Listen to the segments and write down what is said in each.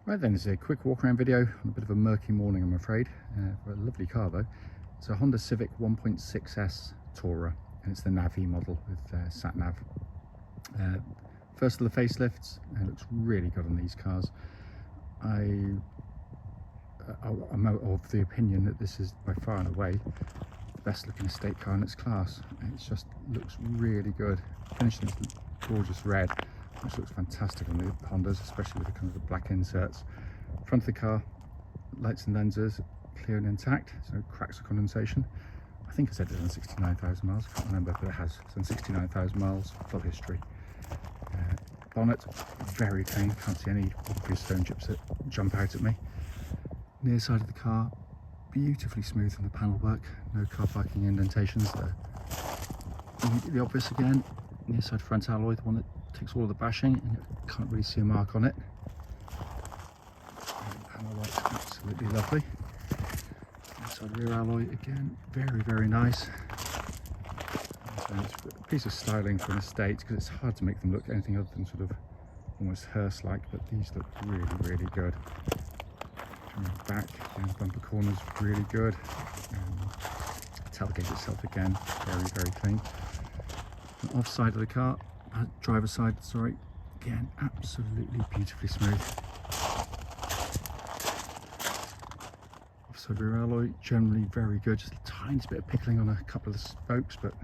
Right then, this is a quick walk around video on a bit of a murky morning, I'm afraid, for a lovely car though. It's a Honda Civic 1.6S Tourer, and it's the Navi model with sat-nav. First of the facelifts, and it looks really good on these cars. I'm of the opinion that this is by far and away the best looking estate car in its class. It just looks really good, finished in this gorgeous red, which looks fantastic on the Hondas, especially with the kind of the black inserts. Front of the car, lights and lenses clear and intact, so no cracks or condensation. I think I said it's done 69,000 miles, I can't remember, but it has. It's done 69,000 miles, full history. Bonnet, very clean, can't see any obvious stone chips that jump out at me. Near side of the car, beautifully smooth in the panel work, no car parking indentations there. Immediately obvious again, near side front alloy, the one that takes all of the bashing, and you can't really see a mark on it. Panel work's absolutely lovely. Inside rear alloy again, very nice. And it's a piece of styling for an estate, because it's hard to make them look anything other than sort of almost hearse-like, but these look really good. Coming back, again, bumper corners really good. Tailgate itself again, very clean. And off side of the car, driver's side, sorry, again, absolutely beautifully smooth. Offside rear alloy, generally very good, just a tiny bit of pickling on a couple of the spokes, but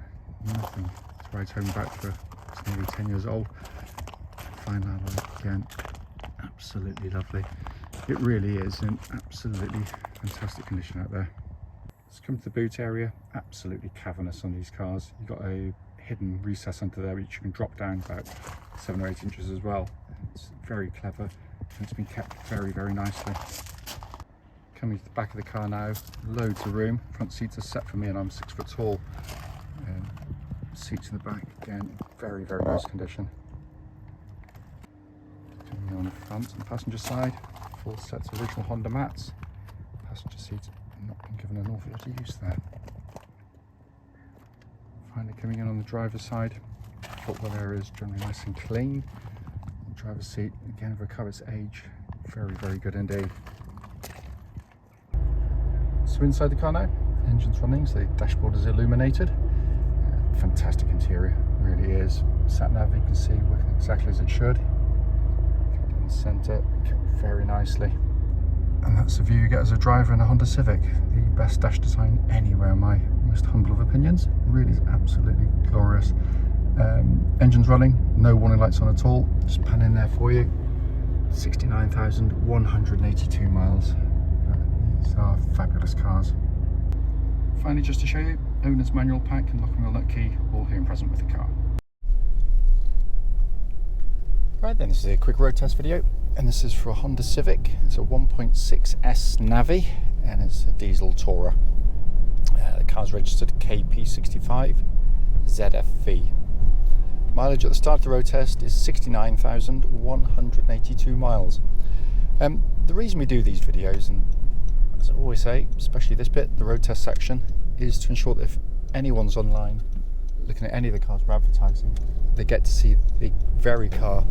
nothing to write home about for it's nearly 10 years old. Fine alloy, again, absolutely lovely. It really is in absolutely fantastic condition out there. Let's come to the boot area, absolutely cavernous on these cars. You've got a hidden recess under there which you can drop down about 7 or 8 inches as well. It's very clever, and it's been kept very nicely. Coming to the back of the car now, loads of room. Front seats are set for me and I'm 6 foot tall. Seats in the back, again, very nice condition. Coming on the front and passenger side, full sets of original Honda mats. Passenger seats not been given an awful lot of use there. Finally coming in on the driver's side, footwell area is generally nice and clean. The driver's seat, again, recover its age, very good indeed. So inside the car now, engine's running, so the dashboard is illuminated. Fantastic interior, really is. Sat nav, you can see, working exactly as it should. In the centre, very nicely. And that's the view you get as a driver in a Honda Civic. The best dash design anywhere, in my most humble of opinions. Really is absolutely glorious. Engine's running, no warning lights on at all. Just pan in there for you. 69,182 miles. These are fabulous cars. Finally, just to show you, owner's manual pack and lock and wheel nut key, all here and present with the car. Right then, this is a quick road test video, and this is for a Honda Civic. It's a 1.6S Navi, and it's a diesel Tourer. The car's registered KP65ZFV. Mileage at the start of the road test is 69,182 miles. The reason we do these videos, and as I always say, especially this bit, the road test section, is to ensure that if anyone's online looking at any of the cars we're advertising, they get to see the very car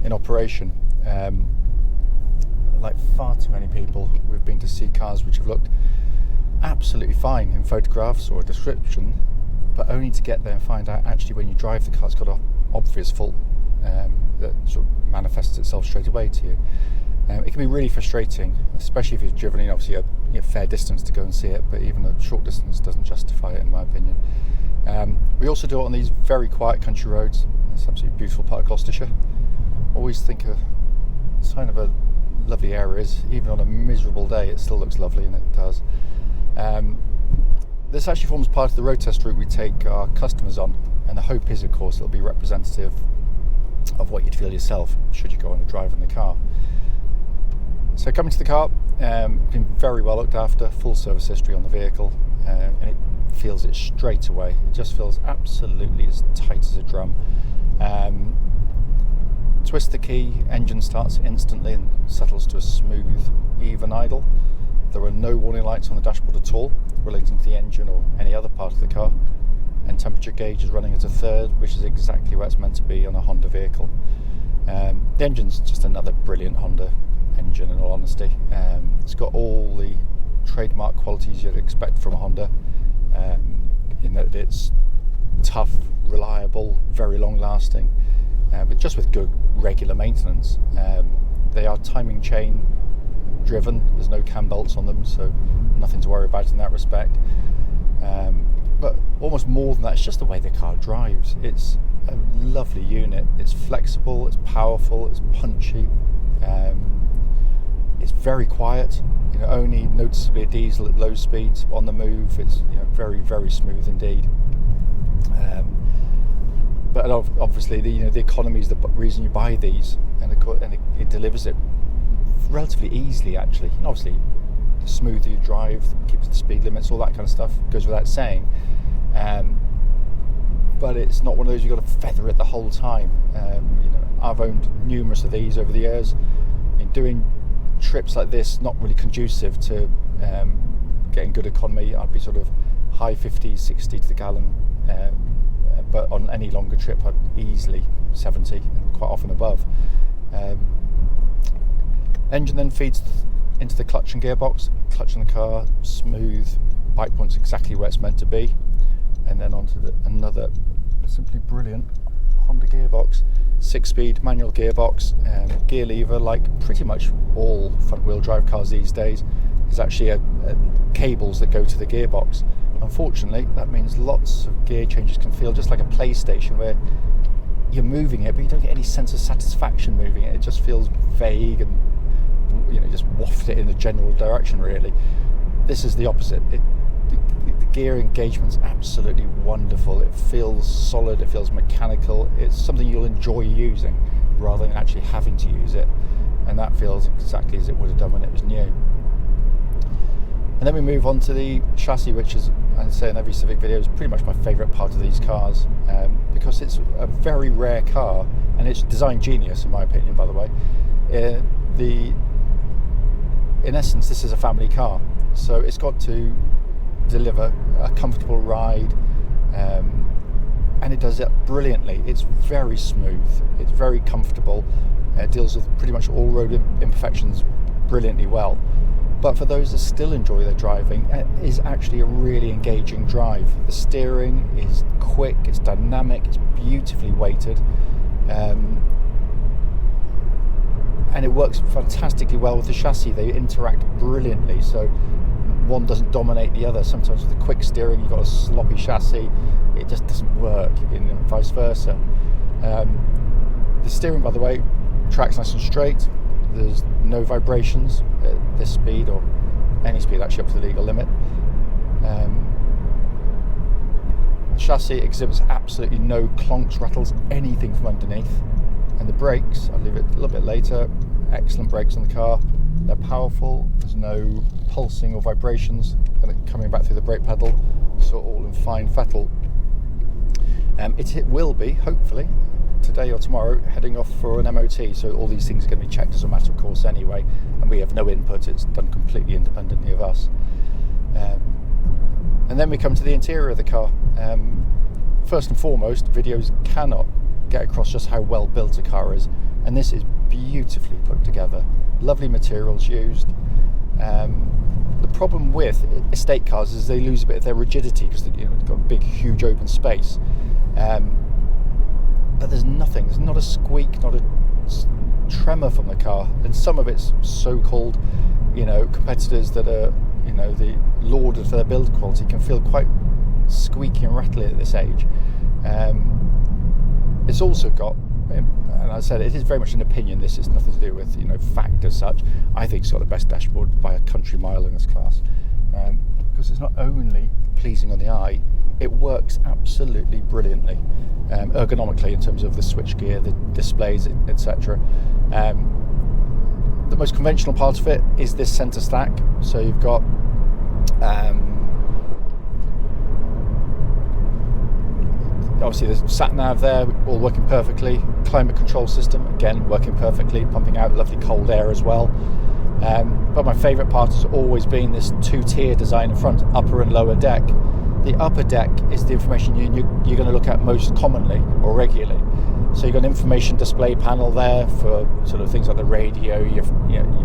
in operation. Like far too many people, we've been to see cars which have looked absolutely fine in photographs or a description, but only to get there and find out actually when you drive the car it's got an obvious fault that sort of manifests itself straight away to you. It can be really frustrating, especially if you've driven in obviously a fair distance to go and see it, but even a short distance doesn't justify it in my opinion. We also do it on these very quiet country roads. It's an absolutely beautiful part of Gloucestershire. Always think a sign of a lovely area is, even on a miserable day, it still looks lovely, and it does. This actually forms part of the road test route we take our customers on, and the hope is, of course, it'll be representative of what you'd feel yourself should you go on a drive in the car. So coming to the car, been very well looked after, full service history on the vehicle, and it feels it straight away. It just feels absolutely as tight as a drum. Twist the key, engine starts instantly and settles to a smooth, even idle. There are no warning lights on the dashboard at all relating to the engine or any other part of the car, and temperature gauge is running at a third, which is exactly where it's meant to be on a Honda vehicle. The engine's just another brilliant Honda engine, in all honesty. It's got all the trademark qualities you'd expect from a Honda, in that it's tough, reliable, very long lasting, but just with good regular maintenance. They are timing chain driven, there's no cam belts on them, so nothing to worry about in that respect. But almost more than that, it's just the way the car drives. It's a lovely unit. It's flexible, it's powerful, it's punchy, it's very quiet, only noticeably a diesel at low speeds. On the move, it's very, very smooth indeed. But obviously the economy is the reason you buy these, and it delivers it relatively easily, actually. And obviously the smoother you drive, keeps the speed limits, all that kind of stuff goes without saying. But it's not one of those you've got to feather it the whole time. I've owned numerous of these over the years. Doing trips like this, not really conducive to getting good economy. I'd be sort of high 50s, 60 to the gallon, but on any longer trip I'd easily 70, and quite often above. Engine then feeds into the clutch and gearbox. Clutch in the car, smooth, bike point's exactly where it's meant to be, and then onto another simply brilliant Honda gearbox. 6-speed manual gearbox, gear lever, like pretty much all front wheel drive cars these days, is actually a cables that go to the gearbox. Unfortunately, that means lots of gear changes can feel just like a PlayStation, where you're moving it but you don't get any sense of satisfaction moving it. It just feels vague and just waft it in the general direction, really. This is the opposite. The gear engagement's absolutely wonderful. It feels solid, it feels mechanical. It's something you'll enjoy using rather than actually having to use it, and that feels exactly as it would have done when it was new. And then we move on to the chassis, which is, as I say in every Civic video, is pretty much my favourite part of these cars, because it's a very rare car, and it's design genius in my opinion, by the way. In essence, this is a family car, so it's got to deliver a comfortable ride, and it does it brilliantly. It's very smooth, it's very comfortable, it deals with pretty much all road imperfections brilliantly well. But for those that still enjoy their driving, it is actually a really engaging drive. The steering is quick, it's dynamic, it's beautifully weighted, and it works fantastically well with the chassis. They interact brilliantly, so one doesn't dominate the other. Sometimes with the quick steering you've got a sloppy chassis, it just doesn't work, and vice versa. The steering, by the way, tracks nice and straight. There's no vibrations at this speed, or any speed actually up to the legal limit. The chassis exhibits absolutely no clonks, rattles, anything from underneath. And the brakes, I'll leave it a little bit later, excellent brakes on the car. They're powerful, there's no pulsing or vibrations coming back through the brake pedal, so all in fine fettle. It will be, hopefully, today or tomorrow, heading off for an MOT, so all these things are going to be checked as a matter of course anyway, and we have no input, it's done completely independently of us. And then we come to the interior of the car. First and foremost, videos cannot get across just how well built a car is, and this is beautifully put together. Lovely materials used. The problem with estate cars is they lose a bit of their rigidity because they've got a big, huge open space. But there's nothing. There's not a squeak, not a tremor from the car. And some of its so-called, competitors that are, the lauded for their build quality can feel quite squeaky and rattly at this age. It's also got, and I said it is very much an opinion, this is nothing to do with fact as such. I think it's got the best dashboard by a country mile in this class, because it's not only pleasing on the eye, it works absolutely brilliantly, ergonomically in terms of the switch gear, the displays, etc. The most conventional part of it is this centre stack, so you've got obviously there's sat-nav there, all working perfectly. Climate control system, again, working perfectly, pumping out lovely cold air as well. But my favourite part has always been this two-tier design in front, upper and lower deck. The upper deck is the information you're going to look at most commonly or regularly. So you've got an information display panel there for sort of things like the radio, your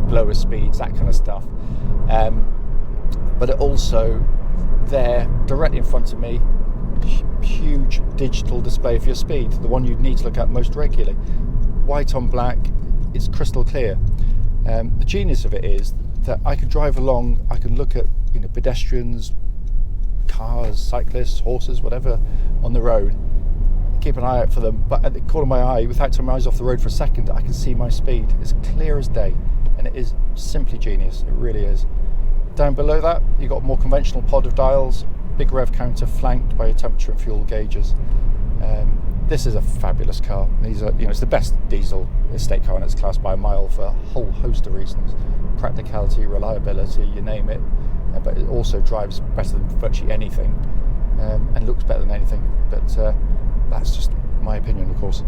blower speeds, that kind of stuff. But it also, there, directly in front of me, huge digital display for your speed, the one you'd need to look at most regularly. White on black, it's crystal clear. The genius of it is that I can drive along, I can look at pedestrians, cars, cyclists, horses, whatever on the road, keep an eye out for them, but at the corner of my eye, without taking my eyes off the road for a second, I can see my speed. It's clear as day, and it is simply genius. It really is. Down below that, you've got more conventional pod of dials, big rev counter flanked by your temperature and fuel gauges. This is a fabulous car. These are, it's the best diesel estate car in its class by a mile for a whole host of reasons. Practicality, reliability, you name it. But it also drives better than virtually anything, and looks better than anything. But that's just my opinion, of course.